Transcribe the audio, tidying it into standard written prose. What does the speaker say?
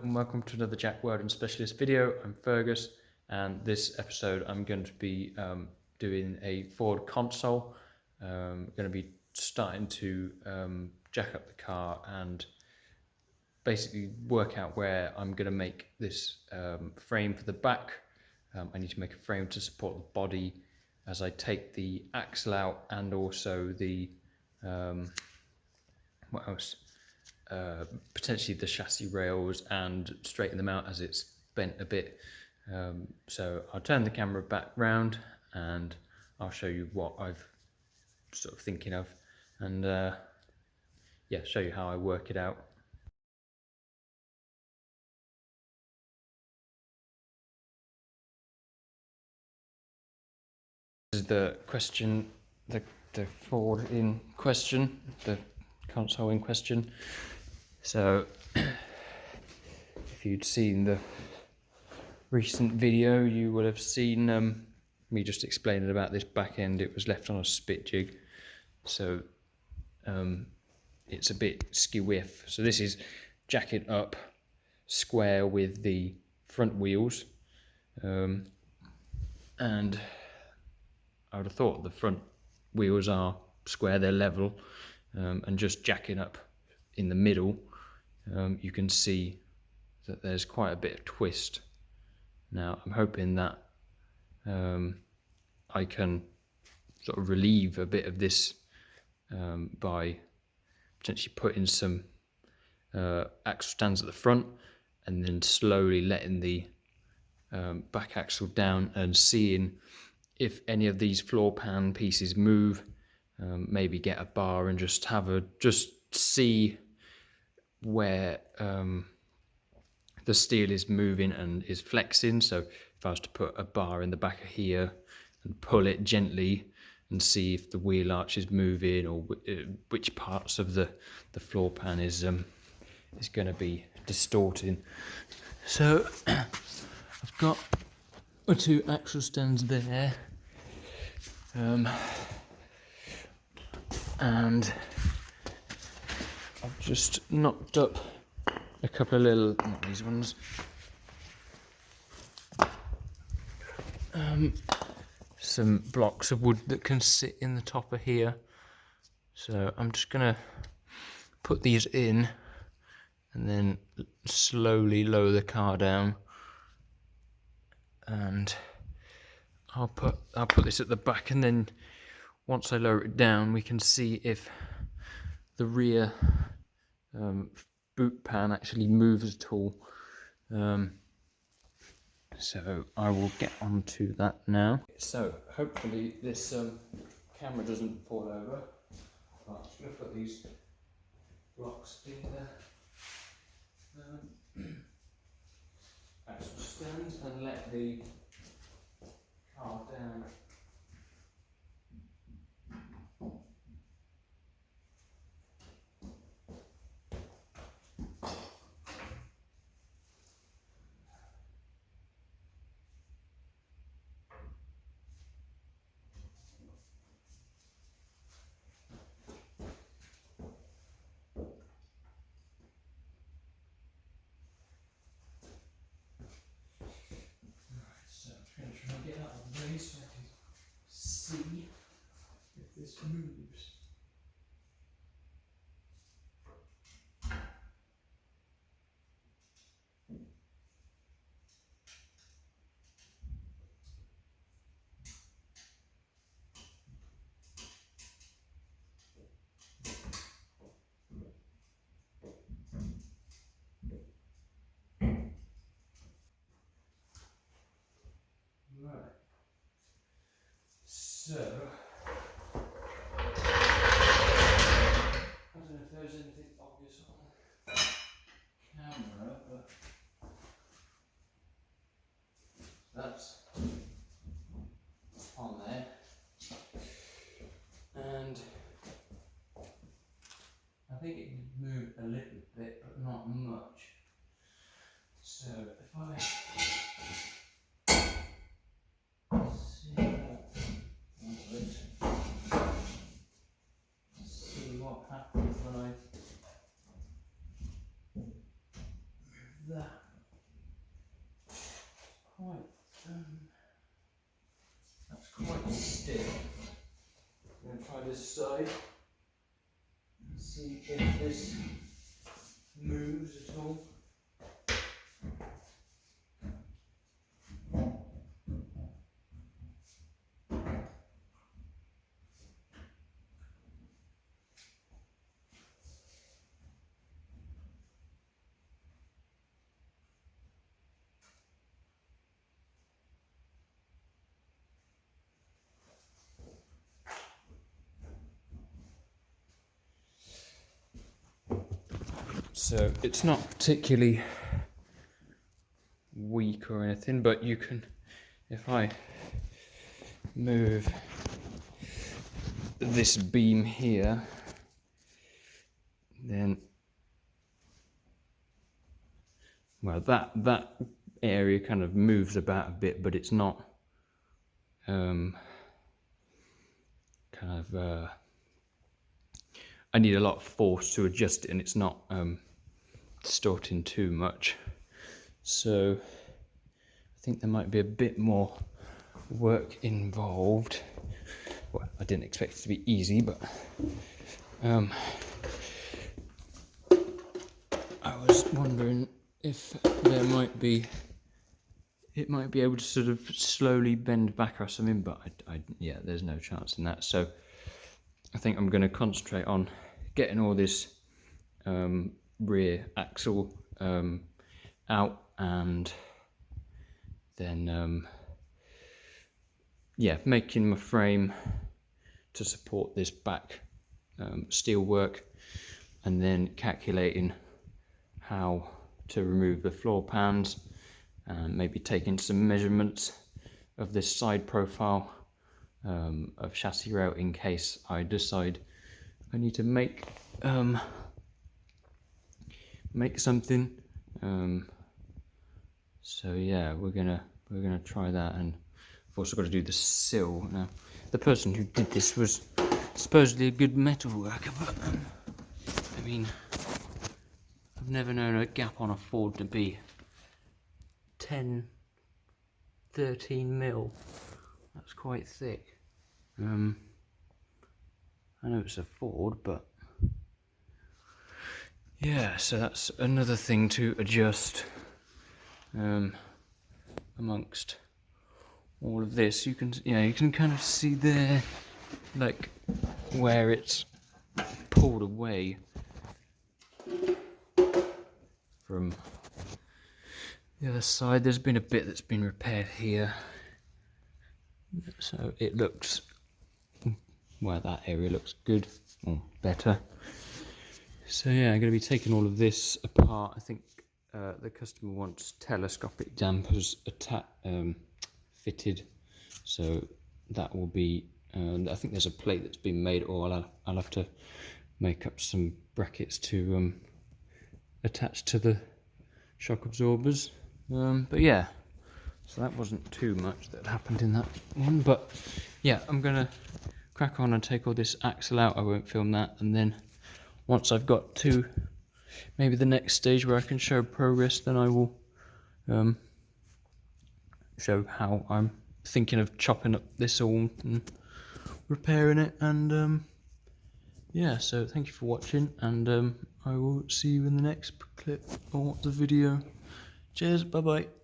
And welcome to another Jack Welding Specialist video. I'm Fergus, and this episode I'm going to be doing a Ford Consul. I'm going to be starting to jack up the car and basically work out where I'm going to make this frame for the back. I need to make a frame to support the body as I take the axle out, and also the what else? Potentially the chassis rails, and straighten them out as it's bent a bit. So I'll turn the camera back round and I'll show you what I've sort of thinking of, and yeah, show you how I work it out. This is the question, the Ford in question, the Consul in question. So if you'd seen the recent video, you would have seen me just explaining about this back end. It was left on a spit jig, so it's a bit skew-whiff. So this is jacking up square with the front wheels, and I would have thought the front wheels are square, they're level, and just jacking up in the middle, you can see that there's quite a bit of twist. Now I'm hoping that I can sort of relieve a bit of this by potentially putting some axle stands at the front, and then slowly letting the back axle down and seeing if any of these floor pan pieces move. Maybe get a bar and just see where the steel is moving and is flexing. So if I was to put a bar in the back of here and pull it gently and see if the wheel arch is moving, or which parts of the floor pan is going to be distorting. So I've got my two axle stands there, and I've just knocked up a couple of little, not these ones, some blocks of wood that can sit in the top of here. So I'm just gonna put these in and then slowly lower the car down, and I'll put this at the back, and then once I lower it down we can see if the rear boot pan actually moves at all. So I will get onto that now. So hopefully this camera doesn't fall over. I'm just going to put these blocks in the axle stand and let the car down. So I'm going to try and get out of the way so I can see if this moves. Right. So I don't know if there's anything obvious on camera, but that's on there, and I think it can move a little bit but not much. So if I see what happens when I move that. Quite, that's quite stiff. I'm going to try this side and see if this moves at all. So it's not particularly weak or anything, but you can, if I move this beam here, then, well, that area kind of moves about a bit, but it's not I need a lot of force to adjust it, and it's not distorting too much. So I think there might be a bit more work involved. Well, I didn't expect it to be easy, but I was wondering if there might be, it might be able to sort of slowly bend back or something, but yeah, there's no chance in that. So I think I'm going to concentrate on getting all this rear axle out, and then yeah, making my frame to support this back steel work, and then calculating how to remove the floor pans, and maybe taking some measurements of this side profile of chassis rail in case I decide I need to make something. So yeah, we're gonna try that, and I've also got to do the sill. Now, the person who did this was supposedly a good metal worker, but I mean, I've never known a gap on a Ford to be 10, 13 mil. That's quite thick. I know it's a Ford, but yeah, so that's another thing to adjust amongst all of this. You can, yeah, you can kind of see there, like, where it's pulled away from the other side. There's been a bit that's been repaired here, so it looks, well, that area looks good, or better. So yeah, I'm going to be taking all of this apart. I think the customer wants telescopic dampers fitted, so that will be, I think there's a plate that's been made, or I'll have to make up some brackets to attach to the shock absorbers. But yeah, so that wasn't too much that happened in that one, but yeah, I'm going to crack on and take all this axle out. I won't film that, and then once I've got to maybe the next stage where I can show progress, then I will show how I'm thinking of chopping up this all and repairing it. And yeah, so thank you for watching, and I will see you in the next clip or the video. Cheers, bye bye.